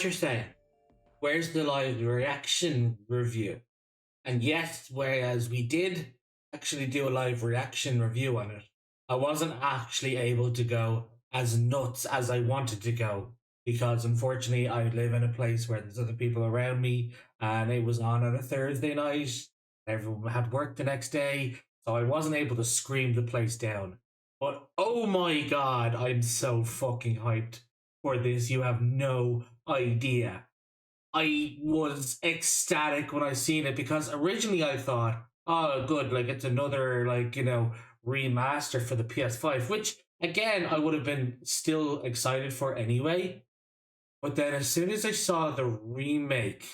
what you're saying. Where's the live reaction review? And yes, whereas we did actually do a live reaction review on it, I wasn't actually able to go as nuts as I wanted to go because unfortunately I live in a place where there's other people around me and it was on a Thursday night. Everyone had work the next day, so I wasn't able to scream the place down. But oh my god, I'm so fucking hyped for this. You have no idea. I was ecstatic when I seen it because originally I thought, oh, good, like it's another, like, you know, remaster for the PS5, which again, I would have been still excited for anyway. But then as soon as I saw the remake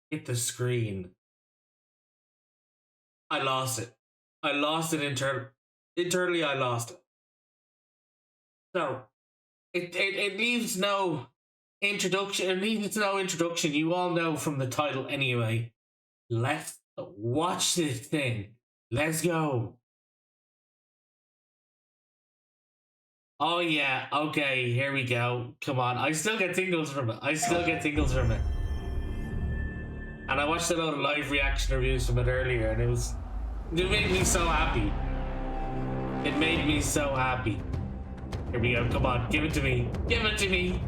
hit the screen, I lost it. I lost it internally, I lost it. So, it leaves no introduction. It needs no introduction. You all know from the title anyway. Let's watch this thing. Let's go. Oh yeah, okay, here we go. Come on, I still get tingles from it. And I watched a lot of live reaction reviews from it earlier, and it made me so happy. It made me so happy. Here we go, come on, give it to me. Give it to me.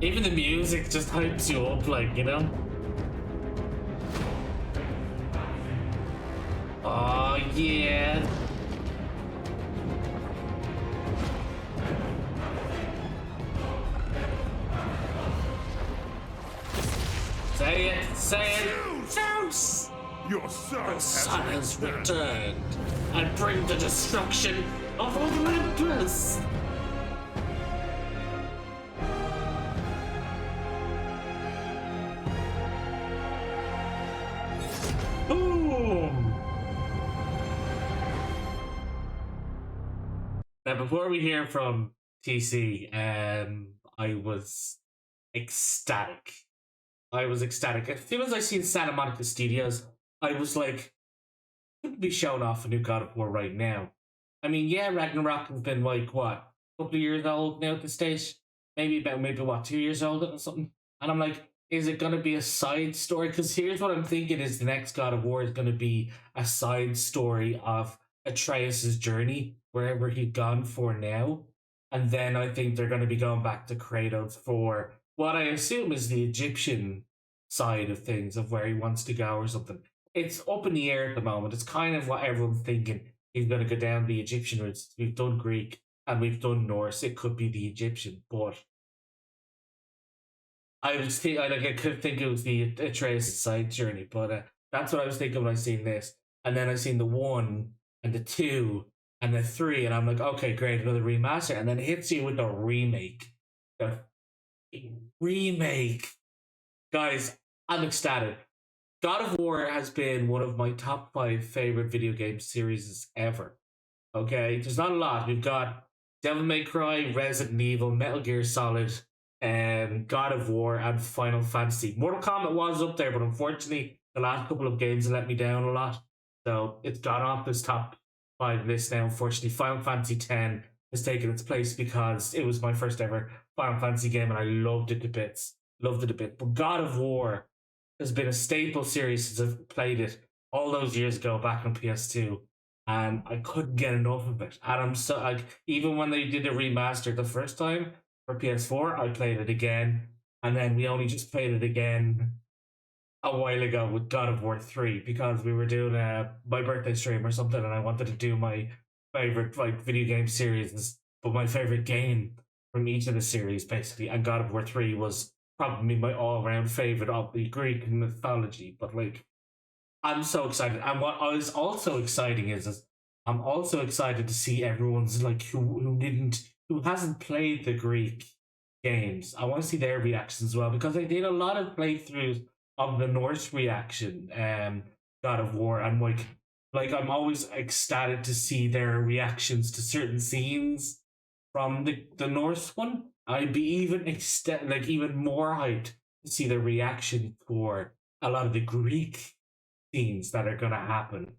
Even the music just hypes you up, like, you know? Oh, yeah. Say it, say it. Zeus! Your son has returned and bring the destruction of Olympus. Boom! Now, before we hear from TC, I was ecstatic. As soon as I seen Santa Monica Studios, I was like, couldn't be showing off a new God of War right now. I mean, yeah, Ragnarok has been like, what, a couple of years old now at the stage? Maybe 2 years old or something? And I'm like, is it going to be a side story? Because here's what I'm thinking is the next God of War is going to be a side story of Atreus' journey, wherever he'd gone for now. And then I think they're going to be going back to Kratos for what I assume is the Egyptian side of things, of where he wants to go or something. It's up in the air at the moment. It's kind of what everyone's thinking. He's going to go down the Egyptian routes. We've done Greek and we've done Norse. It could be the Egyptian, but I could think it was the Atreus side journey, but that's what I was thinking when I seen this. And then I seen the 1 and the 2 and the 3, and I'm like, okay, great, another remaster. And then it hits you with the remake. The remake. Guys, I'm ecstatic. God of War has been one of my top 5 favorite video game series ever. Okay, there's not a lot. We've got Devil May Cry, Resident Evil, Metal Gear Solid, God of War, and Final Fantasy. Mortal Kombat was up there, but unfortunately, the last couple of games let me down a lot. So it's gone off this top 5 list now. Unfortunately, Final Fantasy X has taken its place because it was my first ever Final Fantasy game and I loved it to bits. But God of War has been a staple series since I've played it all those years ago back on PS2. And I couldn't get enough of it. And I'm so, like, even when they did a remaster the first time for PS4, I played it again. And then we only just played it again a while ago with God of War 3 because we were doing my birthday stream or something and I wanted to do my favorite video game series, but my favorite game from each of the series basically, and God of War 3 was probably my all-around favorite of the Greek mythology. But like, I'm so excited, and what is also exciting is I'm also excited to see everyone's like who hasn't played the Greek games. I want to see their reactions as well because I did a lot of playthroughs of the Norse reaction, God of War, and like I'm always ecstatic to see their reactions to certain scenes from the Norse one. I'd be even more hyped to see the reaction for a lot of the Greek scenes that are gonna happen.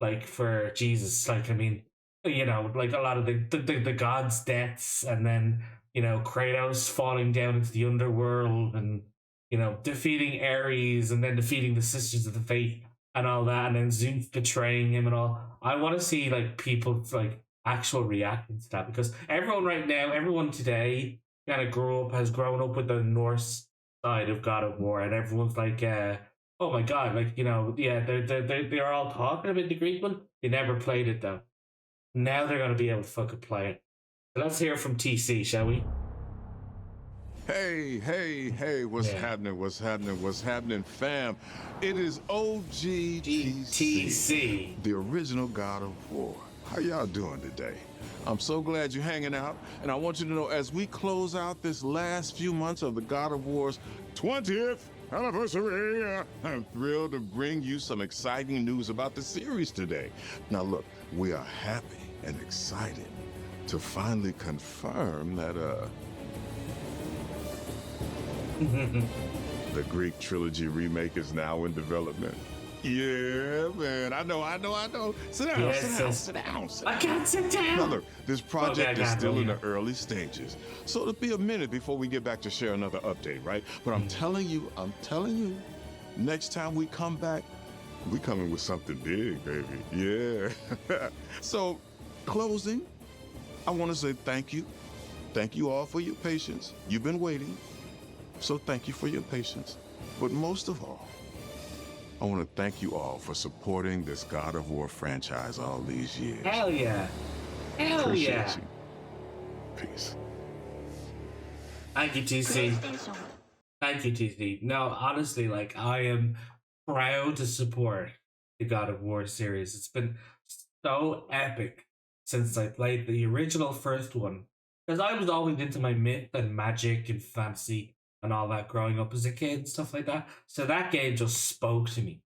Like for Jesus, like I mean, you know, like a lot of the gods' deaths, and then Kratos falling down into the underworld and defeating Ares and then defeating the Sisters of the Faith and all that, and then Zeus betraying him and all. I want to see like people like actual reacting to that, because everyone right now, everyone today kind of has grown up with the Norse side of God of War, and everyone's like, oh my god, like yeah, they're all talking about the Greek one. They never played it though. Now they're gonna be able to fucking play it. So let's hear from TC, shall we? Hey, hey, hey, what's happening? What's happening? What's happening, fam? It is OGTC, the original God of War. How y'all doing today? I'm so glad you're hanging out, and I want you to know, as we close out this last few months of the God of War's 20th anniversary, I'm thrilled to bring you some exciting news about the series today. Now look, we are happy and excited to finally confirm that, the Greek trilogy remake is now in development. Yeah, man, I know. Sit down, sit down. I can't sit down. Now look, this project is still in the early stages, so it'll be a minute before we get back to share another update, right? But I'm telling you, next time we come back, we coming with something big, baby. Yeah. So, closing, I want to say thank you. Thank you all for your patience. You've been waiting. So thank you for your patience. But most of all, I want to thank you all for supporting this God of War franchise all these years. Hell yeah. Hell Appreciate yeah. you. Peace. Thank you, TC. Thank you, TC. No, honestly, like, I am proud to support the God of War series. It's been so epic since I played the original first one. Because I was always into my myth and magic and fantasy and all that growing up as a kid and stuff like that. So that game just spoke to me.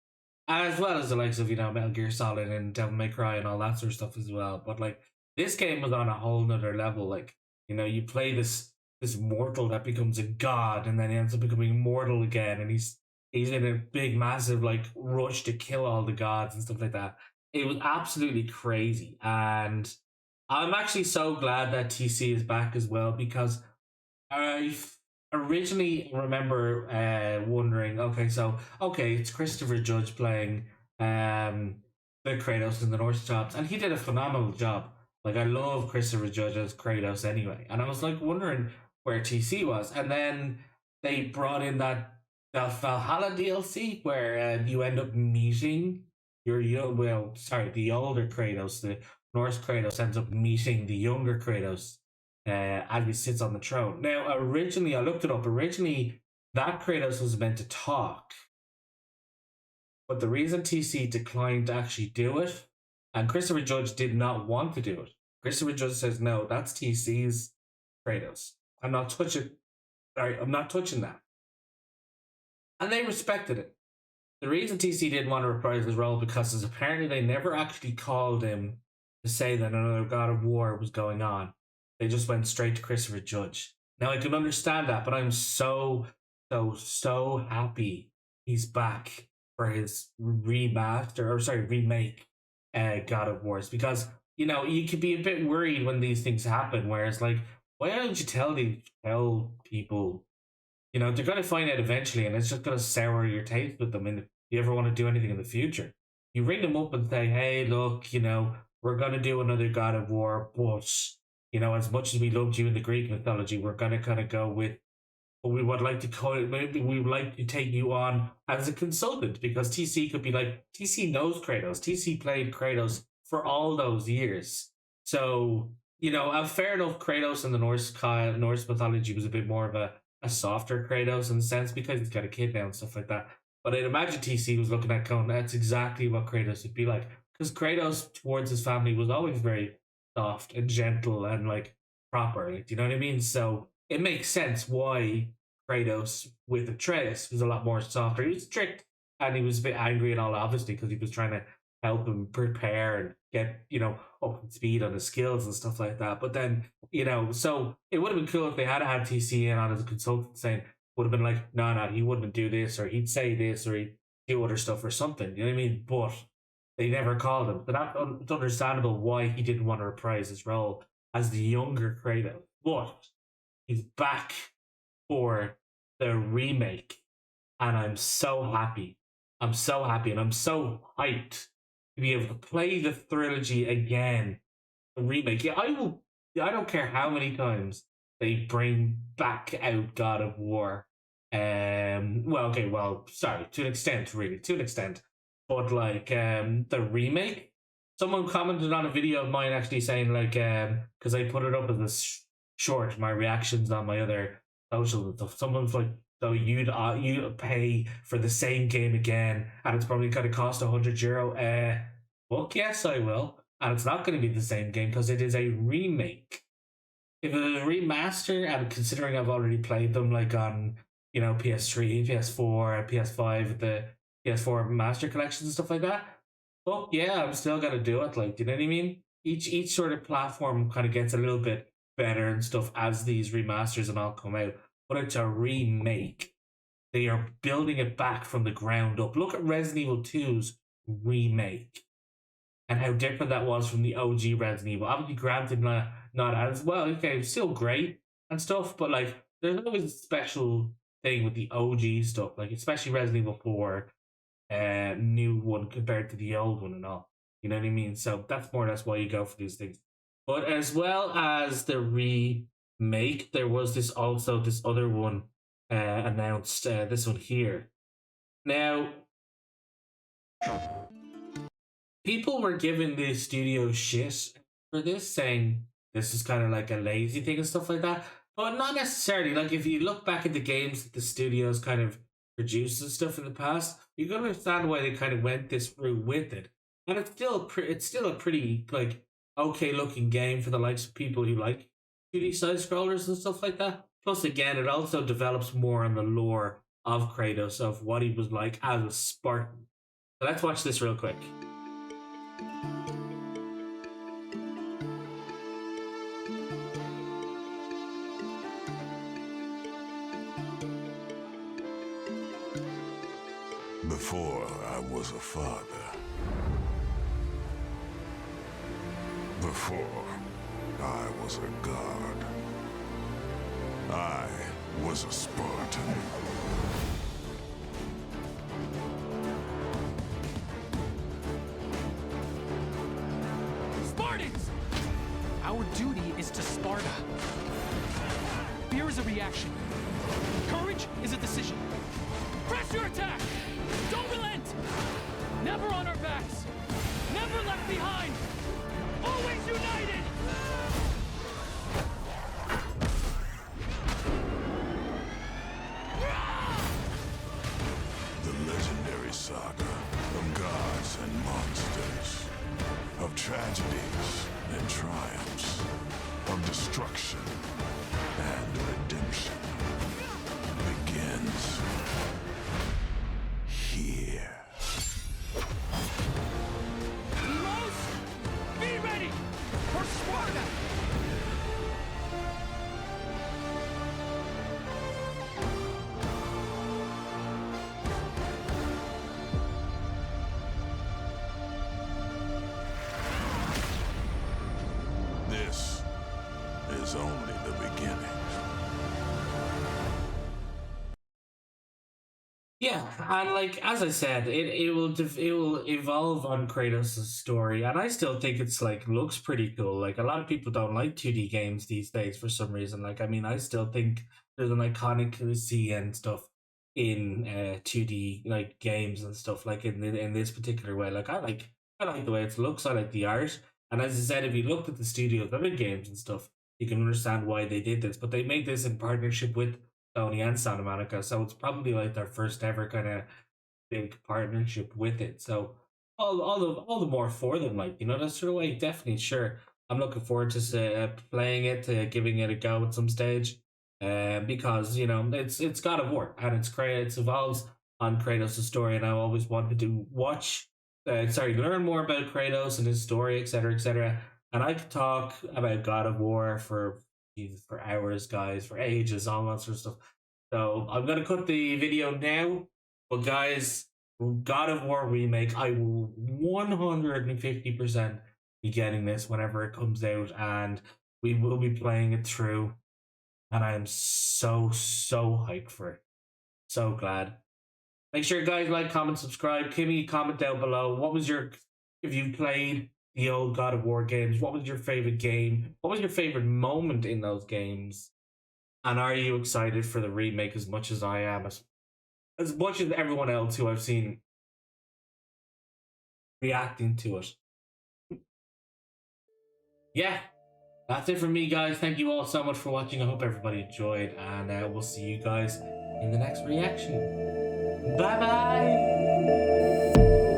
As well as the likes of, Metal Gear Solid and Devil May Cry and all that sort of stuff as well. But like, this game was on a whole nother level. Like, you play this mortal that becomes a god, and then he ends up becoming mortal again, and he's in a big massive like rush to kill all the gods and stuff like that. It was absolutely crazy. And I'm actually so glad that TC is back as well, because I originally remember wondering, okay, it's Christopher Judge playing the Kratos in the Norse jobs, and he did a phenomenal job. Like, I love Christopher Judge as Kratos anyway, and I was like wondering where TC was, and then they brought in that Valhalla DLC where you end up meeting the older Kratos, the Norse Kratos ends up meeting the younger Kratos as he sits on the throne. Now, originally, I looked it up. Originally, that Kratos was meant to talk, but the reason TC declined to actually do it, and Christopher Judge did not want to do it. Christopher Judge says, no, that's TC's Kratos. I'm not touching that. And they respected it. The reason TC didn't want to reprise his role because apparently they never actually called him to say that another God of War was going on. They just went straight to Christopher Judge. Now, I can understand that, but I'm so happy he's back for his remake God of Wars, because you could be a bit worried when these things happen, where it's like, why don't you tell people? They're going to find out eventually, and it's just going to sour your taste with them. And if you ever want to do anything in the future, you ring them up and say, hey, look, we're going to do another God of War, but as much as we loved you in the Greek mythology, we're going to kind of go with what we would like to call it. Maybe we would like to take you on as a consultant, because TC could be like, TC knows Kratos. TC played Kratos for all those years. So, fair enough, Kratos in the Norse mythology was a bit more of a softer Kratos in the sense, because he's got a kid now and stuff like that. But I'd imagine TC was looking at going, that's exactly what Kratos would be like. Because Kratos towards his family was always very soft and gentle and like proper. Like, do you know what I mean? So it makes sense why Kratos with Atreus was a lot more softer. He was strict and he was a bit angry and all, obviously, because he was trying to help him prepare and get, up to speed on his skills and stuff like that. But then, so it would have been cool if they had had TC in on as a consultant, saying, would have been like, no, he wouldn't do this, or he'd say this, or he'd do other stuff or something. You know what I mean? But they never called him. But it's understandable why he didn't want to reprise his role as the younger Kratos. But He's back for the remake, and I'm so happy. I'm so happy, and I'm so hyped to be able to play the trilogy again. The remake, yeah, I will. I don't care how many times they bring back out God of War. Well, okay, well, sorry, to an extent, really, to an extent, but like the remake. Someone commented on a video of mine actually saying like because I put it up as a short, my reactions on my other social stuff. Someone's like, so you'd pay for the same game again, and it's probably going to cost €100. Fuck yes, I will, and it's not going to be the same game because it is a remake. If it was a remaster, and considering I've already played them like on PS3, PS4, PS5, the PS4 Master Collections and stuff like that, well, yeah, I'm still gonna do it. Like, you know what I mean? Each sort of platform kind of gets a little bit better and stuff as these remasters and all come out. But it's a remake. They are building it back from the ground up. Look at Resident Evil 2's remake and how different that was from the OG Resident Evil. Obviously, granted, not as well. Okay, still great and stuff, but like, there's always a special thing with the OG stuff, like especially Resident Evil 4, new one compared to the old one and all. You know what I mean? So that's more or less why you go for these things. But as well as the remake, there was this other one announced. This one here. Now, people were giving the studio shit for this, saying this is kind of like a lazy thing and stuff like that. But not necessarily. Like, if you look back at the games that the studios kind of produced and stuff in the past, you can understand why they kind of went this route with it. And it's still a pretty like okay looking game for the likes of people who like 2D side scrollers and stuff like that. Plus, again, it also develops more on the lore of Kratos, of what he was like as a Spartan. So let's watch this real quick. Before I was a father. Before I was a god. I was a Spartan. Spartans! Our duty is to Sparta. Fear is a reaction. Courage is a decision. Press your attack! Don't relent! Never on our backs! Never left behind! Always united! The legendary saga of gods and monsters, of tragedies and triumphs, of destruction and redemption begins here. Heroes, be ready for Sparta! This is only the beginning. Yeah, and like as I said, it will evolve on Kratos' story, and I still think it's like looks pretty cool. Like, a lot of people don't like 2D games these days for some reason. Like, I mean, I still think there's an iconic scene and stuff in 2D like games and stuff like in this particular way. Like, I like the way it looks. I like the art, and as I said, if you looked at the studio's other games and stuff, you can understand why they did this. But they made this in partnership with Sony and Santa Monica, so it's probably like their first ever kind of big partnership with it. So all the more for them, like, you know, that sort of way. Definitely, sure. I'm looking forward to playing it, giving it a go at some stage, because you know it's God of War and it evolves on Kratos' story, and I always wanted to learn more about Kratos and his story, etc., etc. And I could talk about God of War for hours, guys, for ages, all that sort of stuff. So I'm gonna cut the video now. But guys, God of War remake, I will 150% be getting this whenever it comes out, and we will be playing it through. and I am so hyped for it. So glad. Make sure you guys like, comment, subscribe. Give me a comment down below. What was your, if you played the old God of War games, what was your favorite game? What was your favorite moment in those games? And are you excited for the remake as much as I am? As much as everyone else who I've seen reacting to it. Yeah, that's it from me, guys. Thank you all so much for watching. I hope everybody enjoyed, and we'll see you guys in the next reaction. Bye bye.